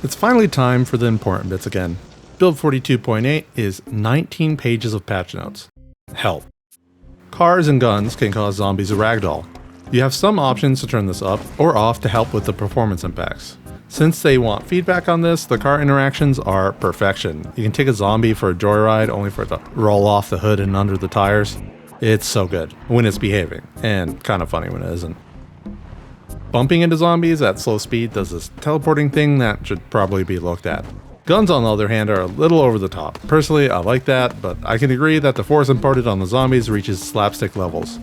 It's finally time for the important bits again. Build 42.8 is 19 pages of patch notes. Health. Cars and guns can cause zombies a ragdoll. You have some options to turn this up or off to help with the performance impacts. Since they want feedback on this, the car interactions are perfection. You can take a zombie for a joyride only for it to roll off the hood and under the tires. It's so good when it's behaving, and kind of funny when it isn't. Bumping into zombies at slow speed does this teleporting thing that should probably be looked at. Guns, on the other hand, are a little over the top. Personally, I like that, but I can agree that the force imparted on the zombies reaches slapstick levels.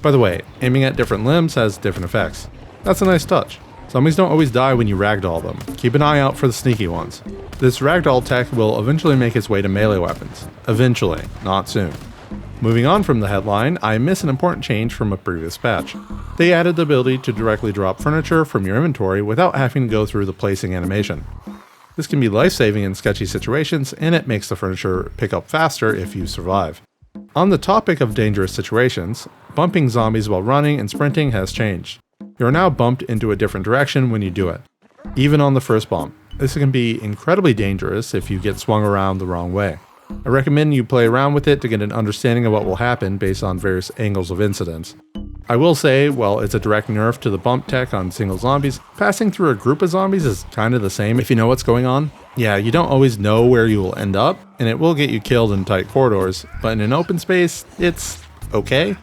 By the way, aiming at different limbs has different effects. That's a nice touch. Zombies don't always die when you ragdoll them. Keep an eye out for the sneaky ones. This ragdoll tech will eventually make its way to melee weapons. Eventually, not soon. Moving on from the headline, I miss an important change from a previous patch. They added the ability to directly drop furniture from your inventory without having to go through the placing animation. This can be life-saving in sketchy situations, and it makes the furniture pick up faster if you survive. On the topic of dangerous situations, bumping zombies while running and sprinting has changed. You are now bumped into a different direction when you do it, even on the first bump. This can be incredibly dangerous if you get swung around the wrong way. I recommend you play around with it to get an understanding of what will happen based on various angles of incidents. I will say, while it's a direct nerf to the bump tech on single zombies, passing through a group of zombies is kind of the same if you know what's going on. Yeah, you don't always know where you will end up, and it will get you killed in tight corridors, but in an open space, it's okay.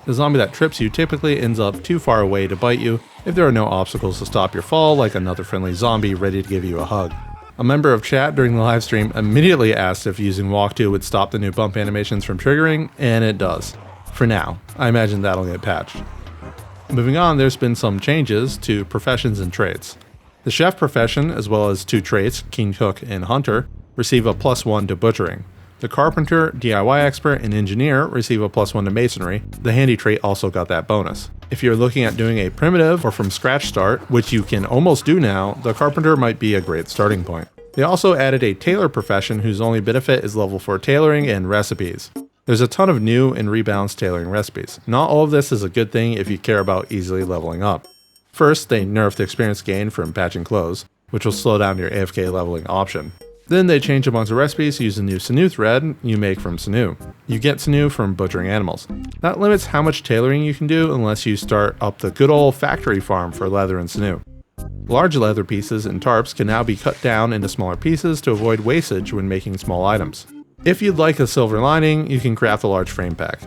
The zombie that trips you typically ends up too far away to bite you if there are no obstacles to stop your fall, like another friendly zombie ready to give you a hug. A member of chat during the livestream immediately asked if using Walk 2 would stop the new bump animations from triggering, and it does. For now. I imagine that'll get patched. Moving on, there's been some changes to professions and trades. The chef profession, as well as two traits, Keen Cook and Hunter, receive a +1 to butchering. The carpenter, DIY expert, and engineer receive a +1 to masonry. The handy trait also got that bonus. If you're looking at doing a primitive or from scratch start, which you can almost do now, the carpenter might be a great starting point. They also added a tailor profession whose only benefit is level 4 tailoring and recipes. There's a ton of new and rebalanced tailoring recipes. Not all of this is a good thing if you care about easily leveling up. First, they nerfed the experience gain from patching clothes, which will slow down your AFK leveling option. Then they changed a bunch of recipes to use the new sinew thread you make from sinew. You get sinew from butchering animals. That limits how much tailoring you can do unless you start up the good old factory farm for leather and sinew. Large leather pieces and tarps can now be cut down into smaller pieces to avoid wastage when making small items. If you'd like a silver lining, you can craft a large frame pack.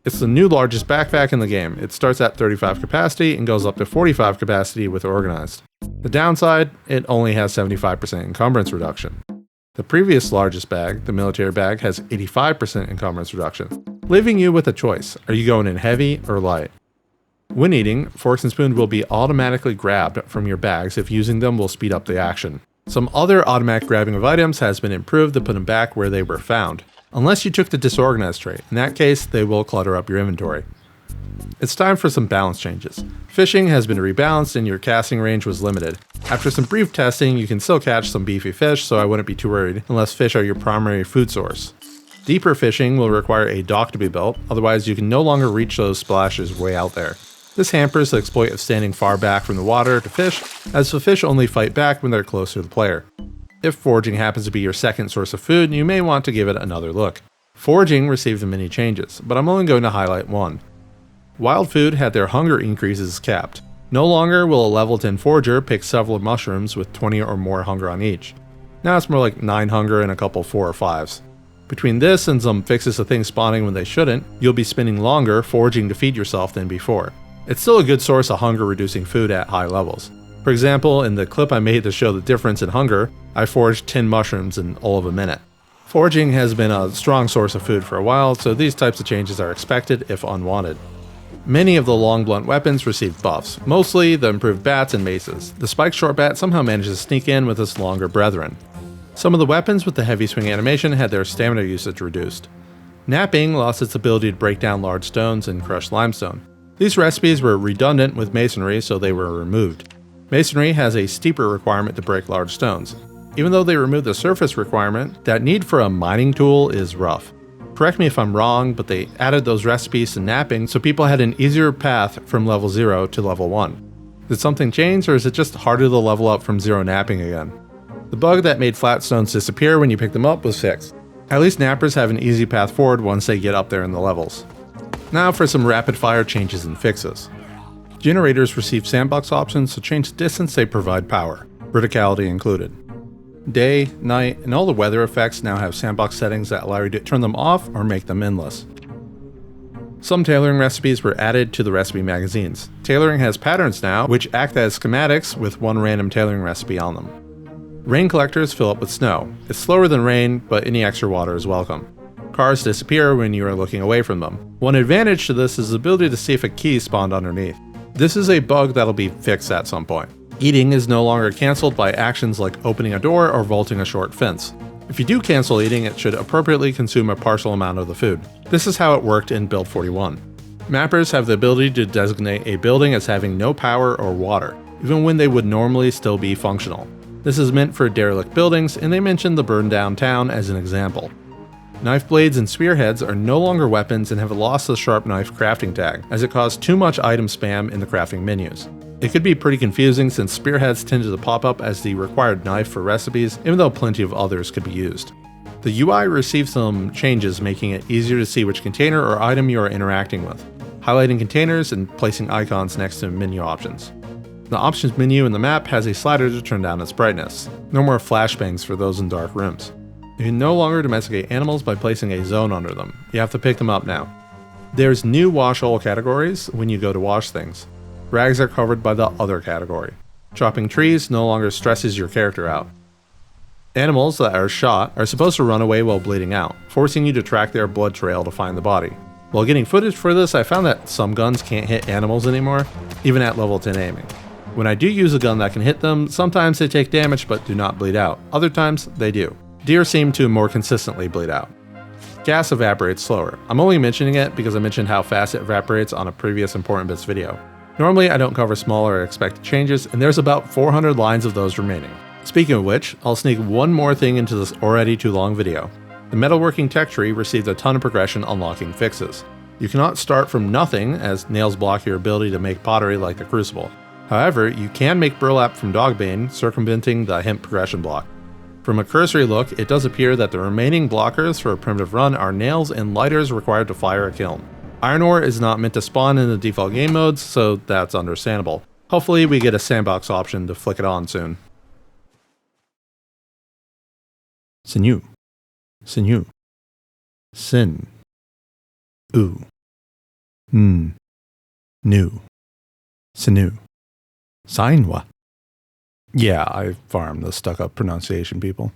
It's the new largest backpack in the game. It starts at 35 capacity and goes up to 45 capacity with organized. The downside, it only has 75% encumbrance reduction. The previous largest bag, the military bag, has 85% encumbrance reduction, leaving you with a choice. Are you going in heavy or light? When eating, forks and spoons will be automatically grabbed from your bags if using them will speed up the action. Some other automatic grabbing of items has been improved to put them back where they were found, unless you took the disorganized trait. In that case, they will clutter up your inventory. It's time for some balance changes. Fishing has been rebalanced and your casting range was limited. After some brief testing, you can still catch some beefy fish, so I wouldn't be too worried unless fish are your primary food source. Deeper fishing will require a dock to be built, otherwise you can no longer reach those splashes way out there. This hampers the exploit of standing far back from the water to fish, as the fish only fight back when they're close to the player. If foraging happens to be your second source of food, you may want to give it another look. Foraging received many changes, but I'm only going to highlight one. Wild food had their hunger increases capped. No longer will a level 10 forager pick several mushrooms with 20 or more hunger on each. Now it's more like 9 hunger and a couple 4 or 5s. Between this and some fixes to things spawning when they shouldn't, you'll be spending longer foraging to feed yourself than before. It's still a good source of hunger reducing food at high levels. For example, in the clip I made to show the difference in hunger, I foraged 10 mushrooms in all of a minute. Foraging has been a strong source of food for a while, so these types of changes are expected if unwanted. Many of the long blunt weapons received buffs, mostly the improved bats and maces. The spiked short bat somehow manages to sneak in with its longer brethren. Some of the weapons with the heavy swing animation had their stamina usage reduced. Napping lost its ability to break down large stones and crush limestone. These recipes were redundant with masonry, so they were removed. Masonry has a steeper requirement to break large stones. Even though they removed the surface requirement, that need for a mining tool is rough. Correct me if I'm wrong, but they added those recipes to napping so people had an easier path from level 0 to level 1. Did something change, or is it just harder to level up from 0 napping again? The bug that made flat stones disappear when you pick them up was fixed. At least nappers have an easy path forward once they get up there in the levels. Now for some rapid fire changes and fixes. Generators receive sandbox options to change the distance they provide power, verticality included. Day, night, and all the weather effects now have sandbox settings that allow you to turn them off or make them endless. Some tailoring recipes were added to the recipe magazines. Tailoring has patterns now, which act as schematics with one random tailoring recipe on them. Rain collectors fill up with snow. It's slower than rain, but any extra water is welcome. Cars disappear when you are looking away from them. One advantage to this is the ability to see if a key spawned underneath. This is a bug that'll be fixed at some point. Eating is no longer cancelled by actions like opening a door or vaulting a short fence. If you do cancel eating, it should appropriately consume a partial amount of the food. This is how it worked in Build 41. Mappers have the ability to designate a building as having no power or water, even when they would normally still be functional. This is meant for derelict buildings, and they mention the burned down town as an example. Knife blades and spearheads are no longer weapons and have lost the sharp knife crafting tag, as it caused too much item spam in the crafting menus. It could be pretty confusing since spearheads tended to pop up as the required knife for recipes, even though plenty of others could be used. The UI received some changes, making it easier to see which container or item you are interacting with, highlighting containers and placing icons next to menu options. The options menu in the map has a slider to turn down its brightness. No more flashbangs for those in dark rooms. You can no longer domesticate animals by placing a zone under them. You have to pick them up now. There's new wash all categories when you go to wash things. Rags are covered by the other category. Chopping trees no longer stresses your character out. Animals that are shot are supposed to run away while bleeding out, forcing you to track their blood trail to find the body. While getting footage for this, I found that some guns can't hit animals anymore, even at level 10 aiming. When I do use a gun that can hit them, sometimes they take damage but do not bleed out. Other times, they do. Deer seem to more consistently bleed out. Gas evaporates slower. I'm only mentioning it because I mentioned how fast it evaporates on a previous Important Bits video. Normally, I don't cover small or expected changes, and there's about 400 lines of those remaining. Speaking of which, I'll sneak one more thing into this already too long video. The Metalworking tech tree received a ton of progression unlocking fixes. You cannot start from nothing, as nails block your ability to make pottery like the Crucible. However, you can make burlap from dogbane, circumventing the hemp progression block. From a cursory look, it does appear that the remaining blockers for a primitive run are nails and lighters required to fire a kiln. Iron ore is not meant to spawn in the default game modes, so that's understandable. Hopefully we get a sandbox option to flick it on soon. Sinew. Sinew. Sin. New. Sinew. Sainwa. Yeah, I farm the stuck-up pronunciation people.